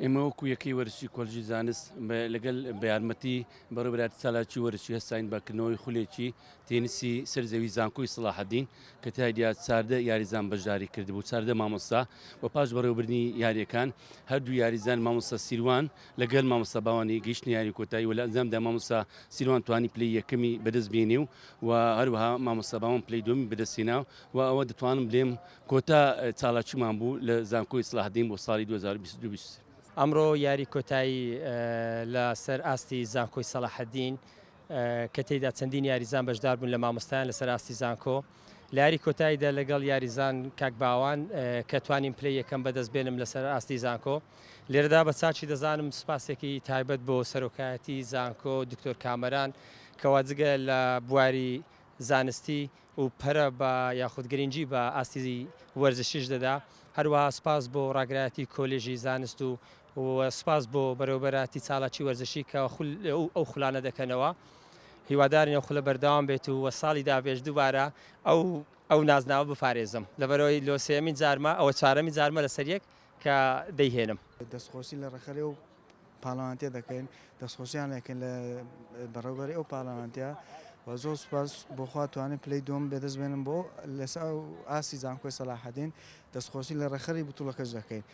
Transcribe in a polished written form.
ئێمە وەکو یەکەی وەرزشی کۆلژی زانست لەگەڵ بە یارمەتی بەڕێوەبەری ساڵاتی وەرزشی هەستاین بەکردنەوەی خولێکی تێنیسی سەرزەوی زانکۆی سەلاحەدین کە تایدا چاردە یاریزان بەشداری کردبوو چاردە مامۆستا و پاش بەڕێوەبردنی یاریەکان هەردوو یاریزان مامۆستا سیروان لەگەڵ مامۆستا باوانی گەیشتنی یاری کۆتایی و لە ئەنجامدا مامۆستا سیروان توانی پلەی یەکەمی بەدەست بێنێ و هەروەها مامۆستا باوان پلەی دووەمی بەدەستهێنا و ئەوە دەتوانم بڵێم کۆتا چالاکیمان بوو لە زانکۆی سەلاحەدین بۆ ساڵی 2022. ئەمڕۆ یاری کۆتایی لە سەر ئاستی زانکۆی سەلاحەدین کە تێیدا چەندین یاریزان بەشدار بوون لە مامۆستایان لەسەر ئاستی زانکۆ لە یاری کۆتاییدا لەگەڵ یاریزان کاک باوان کە توانین پلەی یەکەم بەدەست بێنم لەسەر ئاستی زانکۆ لێرەدا بە چاچی دەزانم سپاسێکی تایبەت بۆ سەرۆکایەتی زانکۆ دکتۆر کامەران کەوا جگە لە بواری زانستی و پەرە بە یاخود گرنگجی بە ئاستی وەرزشیش دەدا هەروەها سپاس بۆ ڕاگرایەتی کۆلێژی زانست و سپاس بۆ بەرەوبەراتی چالاکی وەرزشی کە ئەو خولانە دەکەنەوە هیوادارین ئەو خولە بەردەوام بێت و ساڵی دابێژ دووبارە ئەو نازناوە بپارێزم لەبەرەوەی لۆ سێمین جارمە ئەوە چارەمی جارمە لەسەر یەک کە دەیهێنم دەستخۆشی لە ڕێخەری و پاڵەوانتیە دەکەین دەستخۆشییان لەکەن لە بەڕێوەبەری ئەو پاڵەوانتیە و زۆر سوپاس بۆخوا توانین پلەی دووەم بەدەست بێنم بۆ لەسەر ئاستی زانکۆی سەلاحەدین دەستخۆشی لە ڕێخەری بتوڵەکەش دەکەین